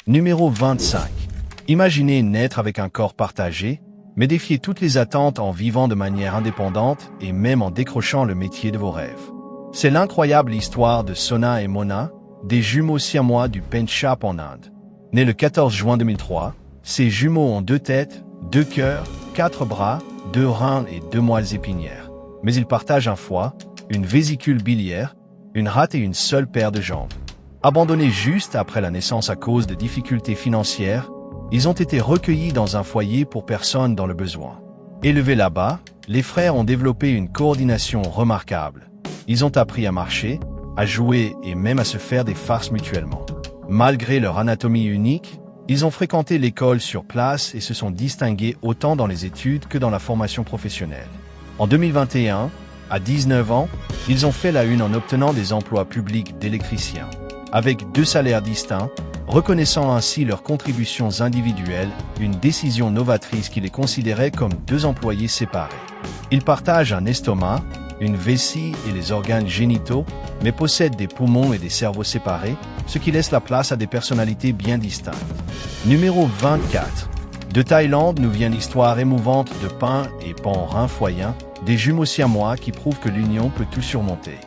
Numéro 25. Imaginez naître avec un corps partagé, mais défiez toutes les attentes en vivant de manière indépendante et même en décrochant le métier de vos rêves. C'est l'incroyable histoire de Sona et Mona, des jumeaux siamois du Punjab en Inde. Nés le 14 juin 2003, ces jumeaux ont 2 têtes, 2 cœurs, 4 bras, 2 reins et 2 moelles épinières. Mais ils partagent un foie, une vésicule biliaire, une rate et une seule paire de jambes. Abandonnés juste après la naissance à cause de difficultés financières, ils ont été recueillis dans un foyer pour personnes dans le besoin. Élevés là-bas, les frères ont développé une coordination remarquable. Ils ont appris à marcher, à jouer et même à se faire des farces mutuellement. Malgré leur anatomie unique, ils ont fréquenté l'école sur place et se sont distingués autant dans les études que dans la formation professionnelle. En 2021, à 19 ans, ils ont fait la une en obtenant des emplois publics d'électriciens, avec 2 salaires distincts, reconnaissant ainsi leurs contributions individuelles, une décision novatrice qui les considérait comme 2 employés séparés. Ils partagent un estomac, une vessie et les organes génitaux, mais possèdent des poumons et des cerveaux séparés, ce qui laisse la place à des personnalités bien distinctes. Numéro 24. De Thaïlande nous vient l'histoire émouvante de Pin et Panrin-Phoyen, des jumeaux siamois qui prouvent que l'union peut tout surmonter.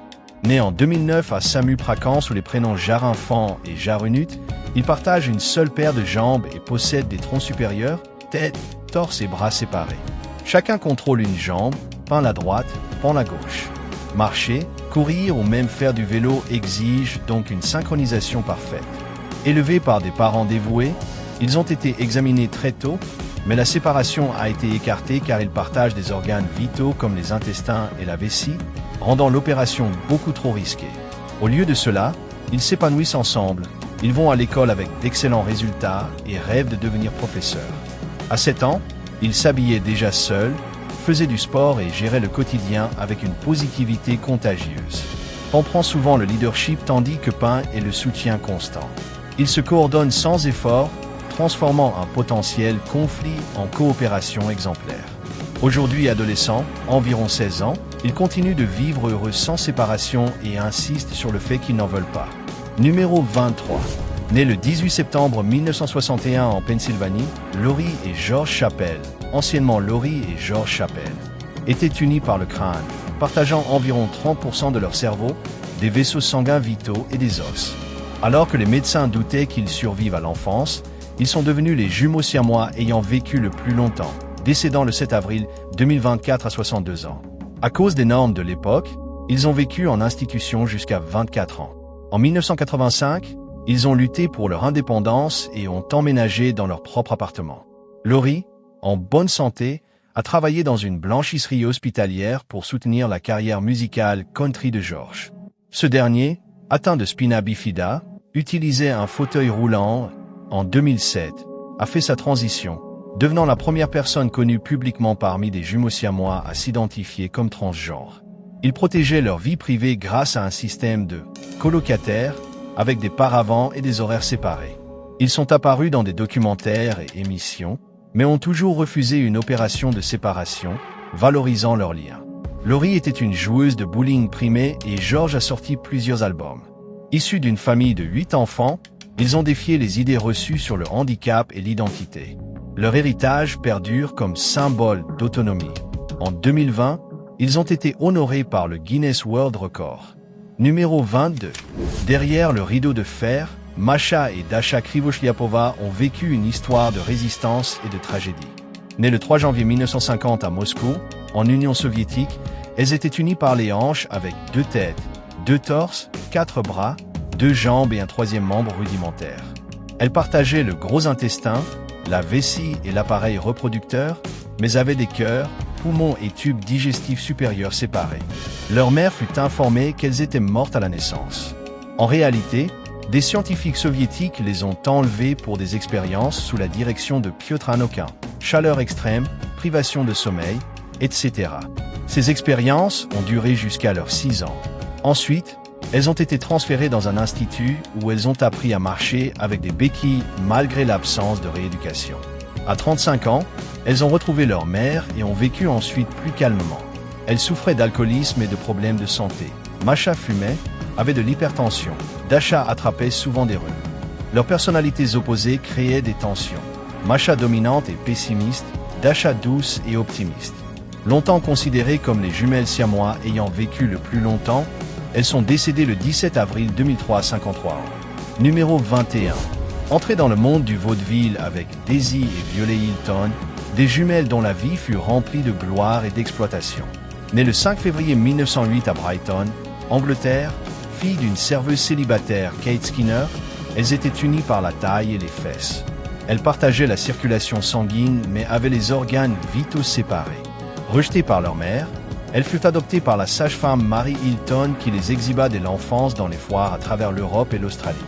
Nés en 2009 à Samut Prakan sous les prénoms Jarinfan et Jarunut, ils partagent une seule paire de jambes et possèdent des troncs supérieurs, tête, torse et bras séparés. Chacun contrôle une jambe, Pin la droite, Pan la gauche. Marcher, courir ou même faire du vélo exige donc une synchronisation parfaite. Élevés par des parents dévoués, ils ont été examinés très tôt, mais la séparation a été écartée car ils partagent des organes vitaux comme les intestins et la vessie, rendant l'opération beaucoup trop risquée. Au lieu de cela, ils s'épanouissent ensemble, ils vont à l'école avec d'excellents résultats et rêvent de devenir professeurs. À 7 ans, ils s'habillaient déjà seuls, faisaient du sport et géraient le quotidien avec une positivité contagieuse. Pan prend souvent le leadership tandis que Pin est le soutien constant. Ils se coordonnent sans effort, transformant un potentiel conflit en coopération exemplaire. Aujourd'hui adolescents, environ 16 ans, ils continuent de vivre heureux sans séparation et insistent sur le fait qu'ils n'en veulent pas. Numéro 23. Nés le 18 septembre 1961 en Pennsylvanie, Laurie et George Chappell, anciennement Laurie et George Chappell, étaient unis par le crâne, partageant environ 30% de leur cerveau, des vaisseaux sanguins vitaux et des os. Alors que les médecins doutaient qu'ils survivent à l'enfance, ils sont devenus les jumeaux siamois ayant vécu le plus longtemps, décédant le 7 avril 2024 à 62 ans. À cause des normes de l'époque, ils ont vécu en institution jusqu'à 24 ans. En 1985, ils ont lutté pour leur indépendance et ont emménagé dans leur propre appartement. Laurie, en bonne santé, a travaillé dans une blanchisserie hospitalière pour soutenir la carrière musicale country de George. Ce dernier, atteint de spina bifida, utilisait un fauteuil roulant. En 2007, a fait sa transition, devenant la première personne connue publiquement parmi des jumeaux siamois à s'identifier comme transgenre. Ils protégeaient leur vie privée grâce à un système de colocataires, avec des paravents et des horaires séparés. Ils sont apparus dans des documentaires et émissions, mais ont toujours refusé une opération de séparation, valorisant leur lien. Laurie était une joueuse de bowling primée et George a sorti plusieurs albums. Issus d'une famille de 8 enfants, ils ont défié les idées reçues sur le handicap et l'identité. Leur héritage perdure comme symbole d'autonomie. En 2020, ils ont été honorés par le Guinness World Record. Numéro 22. Derrière le rideau de fer, Masha et Dasha Krivoshliapova ont vécu une histoire de résistance et de tragédie. Nées le 3 janvier 1950 à Moscou, en Union soviétique, elles étaient unies par les hanches avec 2 têtes, 2 torses, 4 bras, 2 jambes et un 3e membre rudimentaire. Elles partageaient le gros intestin, la vessie et l'appareil reproducteur, mais avaient des cœurs, poumons et tubes digestifs supérieurs séparés. Leur mère fut informée qu'elles étaient mortes à la naissance. En réalité, des scientifiques soviétiques les ont enlevées pour des expériences sous la direction de Piotr Anokin, chaleur extrême, privation de sommeil, etc. Ces expériences ont duré jusqu'à leurs 6 ans. Ensuite, elles ont été transférées dans un institut où elles ont appris à marcher avec des béquilles malgré l'absence de rééducation. À 35 ans, elles ont retrouvé leur mère et ont vécu ensuite plus calmement. Elles souffraient d'alcoolisme et de problèmes de santé. Masha fumait, avait de l'hypertension. Dasha attrapait souvent des rhumes. Leurs personnalités opposées créaient des tensions. Masha dominante et pessimiste, Dasha douce et optimiste. Longtemps considérées comme les jumelles siamois ayant vécu le plus longtemps, elles sont décédées le 17 avril 2003 à 53 ans. Numéro 21. Entrées dans le monde du vaudeville avec Daisy et Violet Hilton, des jumelles dont la vie fut remplie de gloire et d'exploitation. Nées le 5 février 1908 à Brighton, Angleterre, filles d'une serveuse célibataire Kate Skinner, elles étaient unies par la taille et les fesses. Elles partageaient la circulation sanguine mais avaient les organes vitaux séparés. Rejetées par leur mère, elles furent adoptées par la sage-femme Mary Hilton qui les exhiba dès l'enfance dans les foires à travers l'Europe et l'Australie.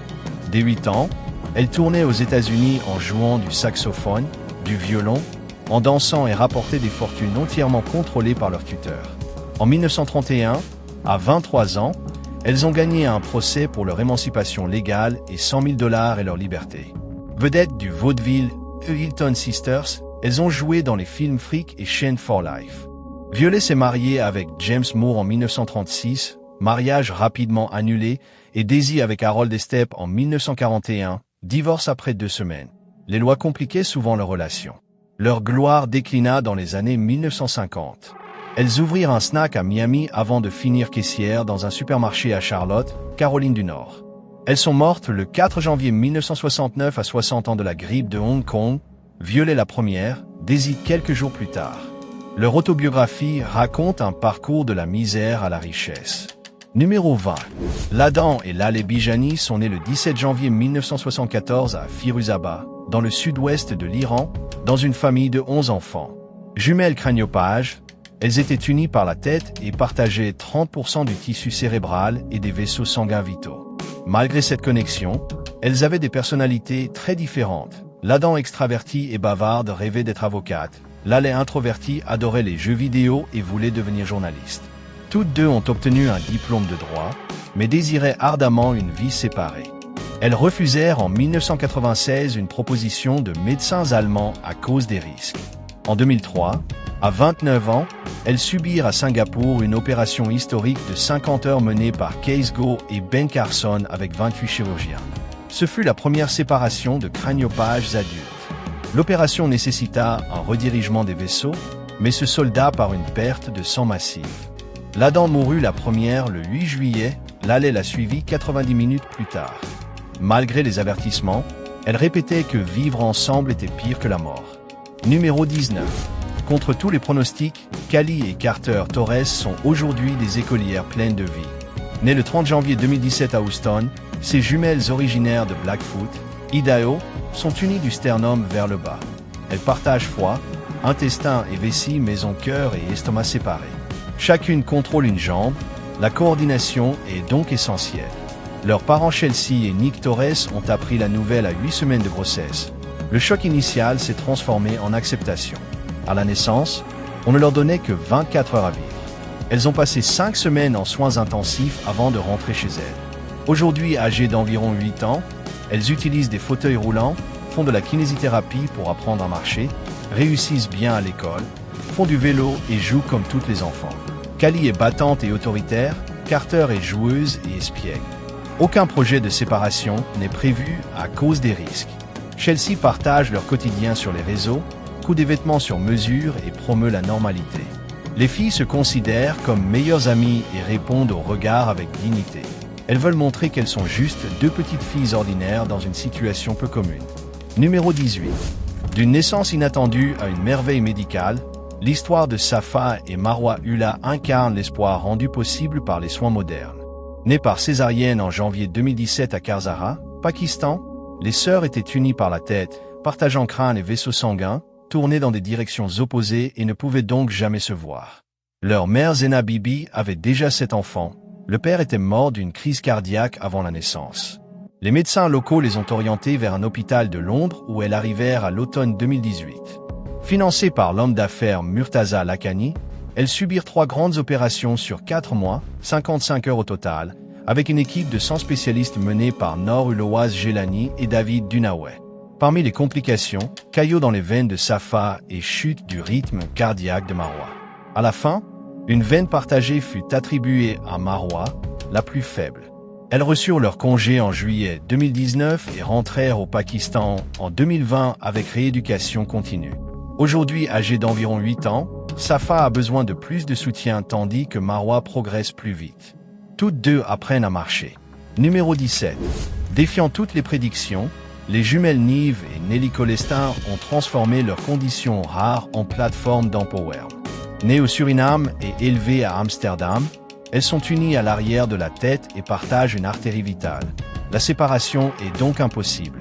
Dès 8 ans, elles tournaient aux États-Unis en jouant du saxophone, du violon, en dansant et rapportaient des fortunes entièrement contrôlées par leur tuteur. En 1931, à 23 ans, elles ont gagné un procès pour leur émancipation légale et $100 000 et leur liberté. Vedettes du vaudeville, The Hilton Sisters, elles ont joué dans les films Freak et Chain for Life. Violet s'est mariée avec James Moore en 1936, mariage rapidement annulé, et Daisy avec Harold Estep en 1941, divorce après 2 semaines. Les lois compliquaient souvent leur relation. Leur gloire déclina dans les années 1950. Elles ouvrirent un snack à Miami avant de finir caissière dans un supermarché à Charlotte, Caroline du Nord. Elles sont mortes le 4 janvier 1969 à 60 ans de la grippe de Hong Kong, Violet la première, Daisy quelques jours plus tard. Leur autobiographie raconte un parcours de la misère à la richesse. Numéro 20. Ladan et Laleh Bijani sont nés le 17 janvier 1974 à Firuzabad, dans le sud-ouest de l'Iran, dans une famille de 11 enfants. Jumelles craniopages, elles étaient unies par la tête et partageaient 30% du tissu cérébral et des vaisseaux sanguins vitaux. Malgré cette connexion, elles avaient des personnalités très différentes. Ladan extravertie et bavarde rêvait d'être avocate. Laleh introvertie adorait les jeux vidéo et voulait devenir journaliste. Toutes deux ont obtenu un diplôme de droit, mais désiraient ardemment une vie séparée. Elles refusèrent en 1996 une proposition de médecins allemands à cause des risques. En 2003, à 29 ans, elles subirent à Singapour une opération historique de 50 heures menée par Kees Goh et Ben Carson avec 28 chirurgiens. Ce fut la première séparation de craniopages adultes. L'opération nécessita un redirigement des vaisseaux, mais se solda par une perte de sang massive. Ladan mourut la première le 8 juillet, Laleh la suivit 90 minutes plus tard. Malgré les avertissements, elle répétait que vivre ensemble était pire que la mort. Numéro 19. Contre tous les pronostics, Callie et Carter Torres sont aujourd'hui des écolières pleines de vie. Nées le 30 janvier 2017 à Houston, ces jumelles originaires de Blackfoot, Idaho, sont unies du sternum vers le bas. Elles partagent foie, intestin et vessie mais ont cœur et estomac séparés. Chacune contrôle une jambe, la coordination est donc essentielle. Leurs parents Chelsea et Nick Torres ont appris la nouvelle à 8 semaines de grossesse. Le choc initial s'est transformé en acceptation. À la naissance, on ne leur donnait que 24 heures à vivre. Elles ont passé 5 semaines en soins intensifs avant de rentrer chez elles. Aujourd'hui âgées d'environ 8 ans, elles utilisent des fauteuils roulants, font de la kinésithérapie pour apprendre à marcher, réussissent bien à l'école, font du vélo et jouent comme tous les enfants. Callie est battante et autoritaire, Carter est joueuse et espiègle. Aucun projet de séparation n'est prévu à cause des risques. Chelsea partage leur quotidien sur les réseaux, coud des vêtements sur mesure et promeut la normalité. Les filles se considèrent comme meilleures amies et répondent aux regards avec dignité. Elles veulent montrer qu'elles sont juste 2 petites filles ordinaires dans une situation peu commune. Numéro 18. D'une naissance inattendue à une merveille médicale, l'histoire de Safa et Marwa Ullah incarne l'espoir rendu possible par les soins modernes. Nées par césarienne en janvier 2017 à Karzara, Pakistan, les sœurs étaient unies par la tête, partageant crâne et vaisseaux sanguins, tournées dans des directions opposées et ne pouvaient donc jamais se voir. Leur mère Zena Bibi avait déjà 7 enfants. Le père était mort d'une crise cardiaque avant la naissance. Les médecins locaux les ont orientés vers un hôpital de Londres où elles arrivèrent à l'automne 2018. Financées par l'homme d'affaires Murtaza Lakhani, elles subirent 3 grandes opérations sur 4 mois, 55 heures au total, avec une équipe de 100 spécialistes menée par Noor Ulowaz Jelani et David Dunaway. Parmi les complications, caillots dans les veines de Safa et chute du rythme cardiaque de Marwa. À la fin, une veine partagée fut attribuée à Marwa, la plus faible. Elles reçurent leur congé en juillet 2019 et rentrèrent au Pakistan en 2020 avec rééducation continue. Aujourd'hui âgée d'environ 8 ans, Safa a besoin de plus de soutien tandis que Marwa progresse plus vite. Toutes deux apprennent à marcher. Numéro 17. Défiant toutes les prédictions, les jumelles Nive et Nelly Colestin ont transformé leurs conditions rares en plateforme d'empowerment. Nées au Suriname et élevées à Amsterdam, elles sont unies à l'arrière de la tête et partagent une artère vitale. La séparation est donc impossible.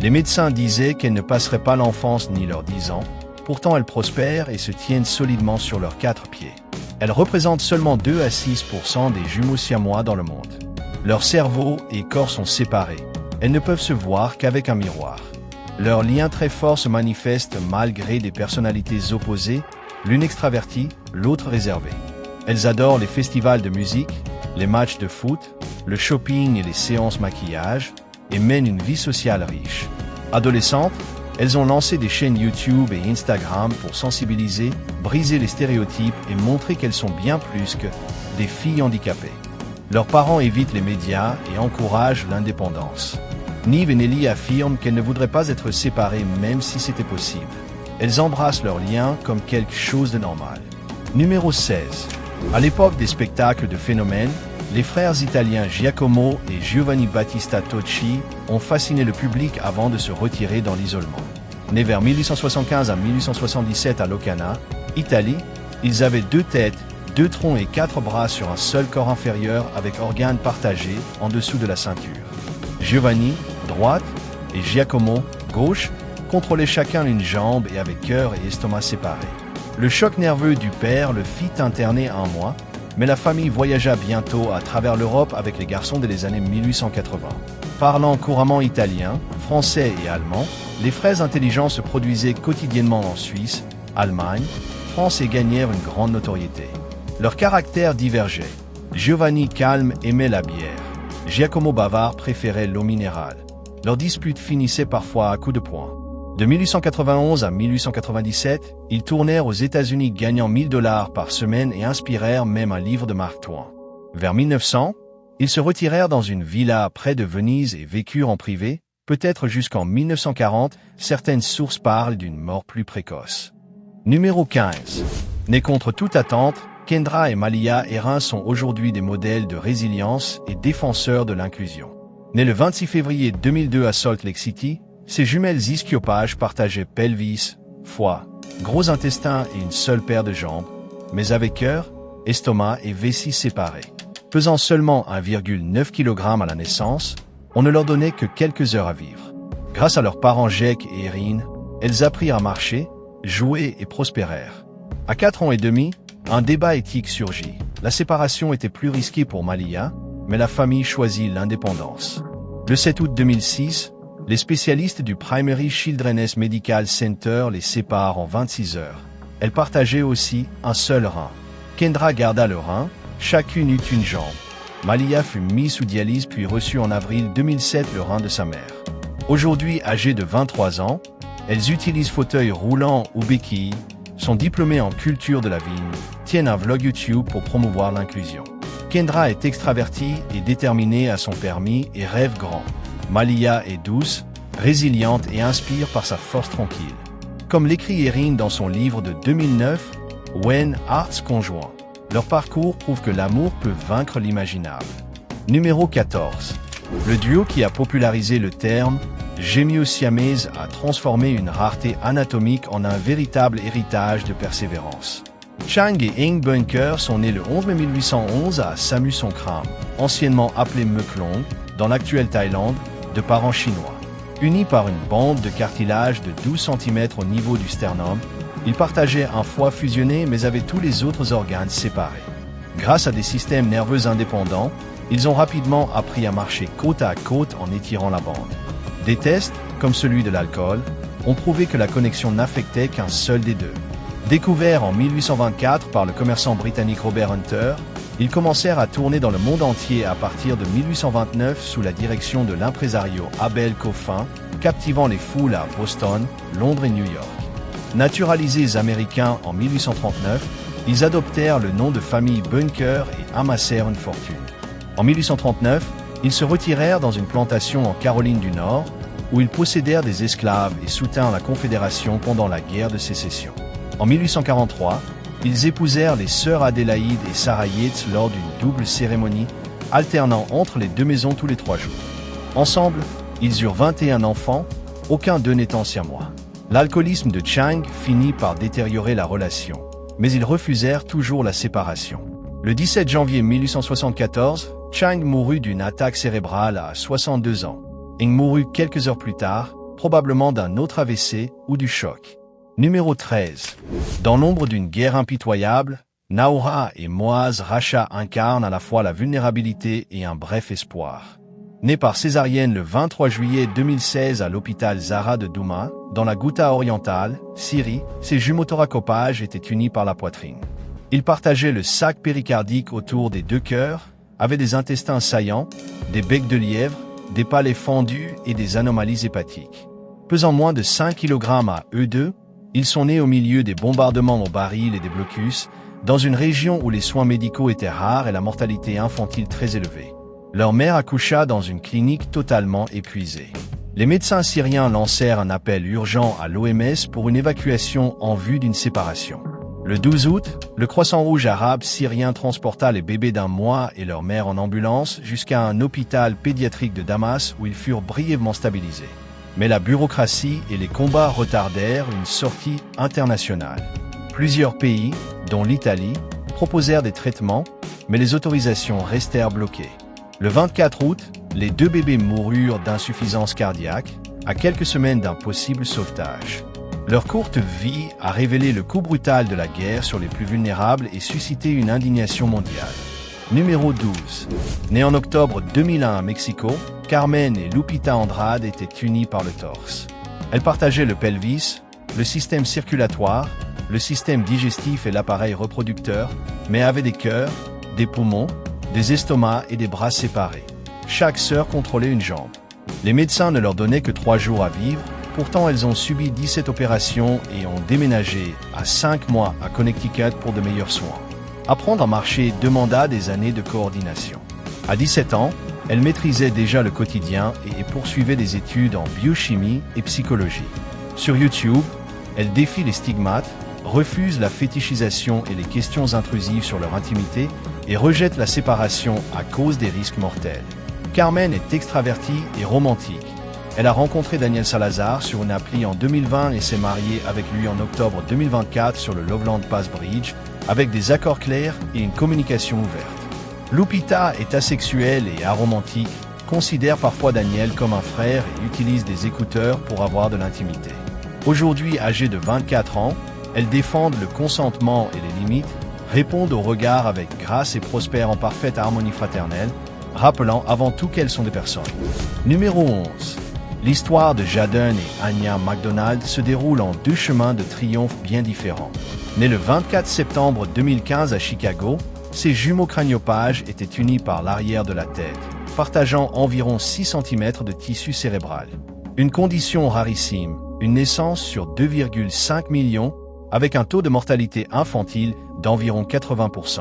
Les médecins disaient qu'elles ne passeraient pas l'enfance ni leurs 10 ans, pourtant elles prospèrent et se tiennent solidement sur leurs 4 pieds. Elles représentent seulement 2 à 6% des jumeaux siamois dans le monde. Leurs cerveaux et corps sont séparés. Elles ne peuvent se voir qu'avec un miroir. Leur lien très fort se manifeste malgré des personnalités opposées, l'une extravertie, l'autre réservée. Elles adorent les festivals de musique, les matchs de foot, le shopping et les séances maquillage, et mènent une vie sociale riche. Adolescentes, elles ont lancé des chaînes YouTube et Instagram pour sensibiliser, briser les stéréotypes et montrer qu'elles sont bien plus que des filles handicapées. Leurs parents évitent les médias et encouragent l'indépendance. Nive et Nelly affirment qu'elles ne voudraient pas être séparées même si c'était possible. Elles embrassent leur lien comme quelque chose de normal. Numéro 16. À l'époque des spectacles de phénomènes, les frères italiens Giacomo et Giovanni Battista Tocci ont fasciné le public avant de se retirer dans l'isolement. Nés vers 1875 à 1877 à Locarno, Italie, ils avaient 2 têtes, 2 troncs et 4 bras sur un seul corps inférieur avec organes partagés en dessous de la ceinture. Giovanni, droite, et Giacomo, gauche, contrôlaient chacun une jambe et avaient cœur et estomac séparés. Le choc nerveux du père le fit interner 1 mois, mais la famille voyagea bientôt à travers l'Europe avec les garçons dès les années 1880. Parlant couramment italien, français et allemand, les frères intelligents se produisaient quotidiennement en Suisse, Allemagne, France et gagnèrent une grande notoriété. Leurs caractères divergeaient. Giovanni calme aimait la bière. Giacomo bavard préférait l'eau minérale. Leurs disputes finissaient parfois à coups de poing. De 1891 à 1897, ils tournèrent aux États-Unis gagnant $1000 par semaine et inspirèrent même un livre de Mark Twain. Vers 1900, ils se retirèrent dans une villa près de Venise et vécurent en privé, peut-être jusqu'en 1940, certaines sources parlent d'une mort plus précoce. Numéro 15. Nés contre toute attente, Kendra et Malia Erin sont aujourd'hui des modèles de résilience et défenseurs de l'inclusion. Nés le 26 février 2002 à Salt Lake City, ces jumelles ischiopages partageaient pelvis, foie, gros intestin et une seule paire de jambes, mais avec cœur, estomac et vessie séparés. Pesant seulement 1,9 kg à la naissance, on ne leur donnait que quelques heures à vivre. Grâce à leurs parents Jake et Erin, elles apprirent à marcher, jouer et prospérèrent. À 4 ans et demi, un débat éthique surgit. La séparation était plus risquée pour Malia, mais la famille choisit l'indépendance. Le 7 août 2006, les spécialistes du Primary Children's Medical Center les séparent en 26 heures. Elles partageaient aussi un seul rein. Kendra garda le rein, chacune eut une jambe. Malia fut mise sous dialyse puis reçut en avril 2007 le rein de sa mère. Aujourd'hui âgées de 23 ans, elles utilisent fauteuil roulant ou béquilles, sont diplômées en culture de la vigne, tiennent un vlog YouTube pour promouvoir l'inclusion. Kendra est extravertie et déterminée à son permis et rêve grand. Malia est douce, résiliente et inspire par sa force tranquille. Comme l'écrit Erin dans son livre de 2009, When Hearts Conjoints, leur parcours prouve que l'amour peut vaincre l'imaginable. Numéro 14. Le duo qui a popularisé le terme gémeo-siamese a transformé une rareté anatomique en un véritable héritage de persévérance. Chang et Ing Bunker sont nés le 11 mai 1811 à Samut Songkhram, anciennement appelé Meklong, dans l'actuelle Thaïlande, de parents chinois. Unis par une bande de cartilage de 12 cm au niveau du sternum, ils partageaient un foie fusionné mais avaient tous les autres organes séparés. Grâce à des systèmes nerveux indépendants, ils ont rapidement appris à marcher côte à côte en étirant la bande. Des tests, comme celui de l'alcool, ont prouvé que la connexion n'affectait qu'un seul des deux. Découverts en 1824 par le commerçant britannique Robert Hunter, ils commencèrent à tourner dans le monde entier à partir de 1829 sous la direction de l'impresario Abel Coffin, captivant les foules à Boston, Londres et New York. Naturalisés américains en 1839, ils adoptèrent le nom de famille Bunker et amassèrent une fortune. En 1839, Ils se retirèrent dans une plantation en Caroline du Nord, où ils possédèrent des esclaves et soutinrent la Confédération pendant la guerre de sécession. En 1843, ils épousèrent les sœurs Adélaïde et Sarah Yates lors d'une double cérémonie, alternant entre les deux maisons tous les 3 jours. Ensemble, ils eurent 21 enfants, aucun d'eux n'étant siamois. L'alcoolisme de Chang finit par détériorer la relation, mais ils refusèrent toujours la séparation. Le 17 janvier 1874, Chang mourut d'une attaque cérébrale à 62 ans. Ing mourut quelques heures plus tard, probablement d'un autre AVC ou du choc. Numéro 13. Dans l'ombre d'une guerre impitoyable, Naoura et Moaz Racha incarnent à la fois la vulnérabilité et un bref espoir. Né par césarienne le 23 juillet 2016 à l'hôpital Zahra de Douma, dans la Ghouta orientale, Syrie, ses jumeaux thoracopages étaient unis par la poitrine. Ils partageaient le sac péricardique autour des 2 cœurs, avaient des intestins saillants, des becs de lièvre, des palais fendus et des anomalies hépatiques. Pesant moins de 5 kg à eux deux, ils sont nés au milieu des bombardements au baril et des blocus, dans une région où les soins médicaux étaient rares et la mortalité infantile très élevée. Leur mère accoucha dans une clinique totalement épuisée. Les médecins syriens lancèrent un appel urgent à l'OMS pour une évacuation en vue d'une séparation. Le 12 août, le Croissant Rouge arabe syrien transporta les bébés d'1 mois et leur mère en ambulance jusqu'à un hôpital pédiatrique de Damas où ils furent brièvement stabilisés. Mais la bureaucratie et les combats retardèrent une sortie internationale. Plusieurs pays, dont l'Italie, proposèrent des traitements, mais les autorisations restèrent bloquées. Le 24 août, les 2 bébés moururent d'insuffisance cardiaque, à quelques semaines d'un possible sauvetage. Leur courte vie a révélé le coût brutal de la guerre sur les plus vulnérables et suscité une indignation mondiale. Numéro 12. Né en octobre 2001 à Mexico, Carmen et Lupita Andrade étaient unies par le torse. Elles partageaient le pelvis, le système circulatoire, le système digestif et l'appareil reproducteur, mais avaient des cœurs, des poumons, des estomacs et des bras séparés. Chaque sœur contrôlait une jambe. Les médecins ne leur donnaient que 3 jours à vivre, pourtant elles ont subi 17 opérations et ont déménagé à 5 mois à Connecticut pour de meilleurs soins. Apprendre à marcher demanda des années de coordination. À 17 ans, elles maîtrisaient déjà le quotidien et poursuivaient des études en biochimie et psychologie. Sur YouTube, elles défient les stigmates, refusent la fétichisation et les questions intrusives sur leur intimité et rejettent la séparation à cause des risques mortels. Carmen est extravertie et romantique. Elle a rencontré Daniel Salazar sur une appli en 2020 et s'est mariée avec lui en octobre 2024 sur le Loveland Pass Bridge, avec des accords clairs et une communication ouverte. Lupita est asexuelle et aromantique, considère parfois Daniel comme un frère et utilise des écouteurs pour avoir de l'intimité. Aujourd'hui âgée de 24 ans, elles défendent le consentement et les limites, répondent aux regards avec grâce et prospèrent en parfaite harmonie fraternelle, rappelant avant tout qu'elles sont des personnes. Numéro 11. L'histoire de Jaden et Anya McDonald se déroule en 2 chemins de triomphe bien différents. Nés le 24 septembre 2015 à Chicago, ces jumeaux craniopages étaient unis par l'arrière de la tête, partageant environ 6 cm de tissu cérébral. Une condition rarissime, une naissance sur 2,5 millions, avec un taux de mortalité infantile d'environ 80%.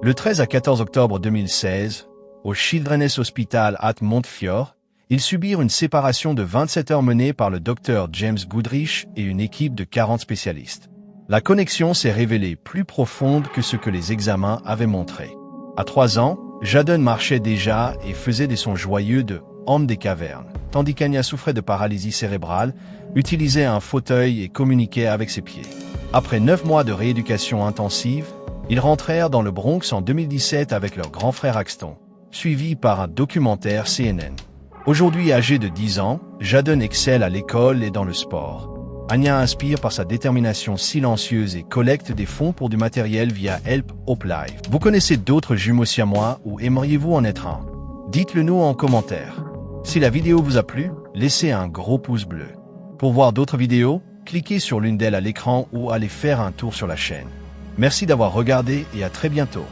Le 13 à 14 octobre 2016, au Children's Hospital at Montefiore, ils subirent une séparation de 27 heures menée par le docteur James Goodrich et une équipe de 40 spécialistes. La connexion s'est révélée plus profonde que ce que les examens avaient montré. À 3 ans, Jaden marchait déjà et faisait des sons joyeux de « homme des cavernes », tandis qu'Anya souffrait de paralysie cérébrale, utilisait un fauteuil et communiquait avec ses pieds. Après 9 mois de rééducation intensive, ils rentrèrent dans le Bronx en 2017 avec leur grand frère Axton, suivi par un documentaire CNN. Aujourd'hui âgé de 10 ans, Jaden excelle à l'école et dans le sport. Anya inspire par sa détermination silencieuse et collecte des fonds pour du matériel via Help Hope Live. Vous connaissez d'autres jumeaux siamois ou aimeriez-vous en être un? Dites-le nous en commentaire. Si la vidéo vous a plu, laissez un gros pouce bleu. Pour voir d'autres vidéos, cliquez sur l'une d'elles à l'écran ou allez faire un tour sur la chaîne. Merci d'avoir regardé et à très bientôt.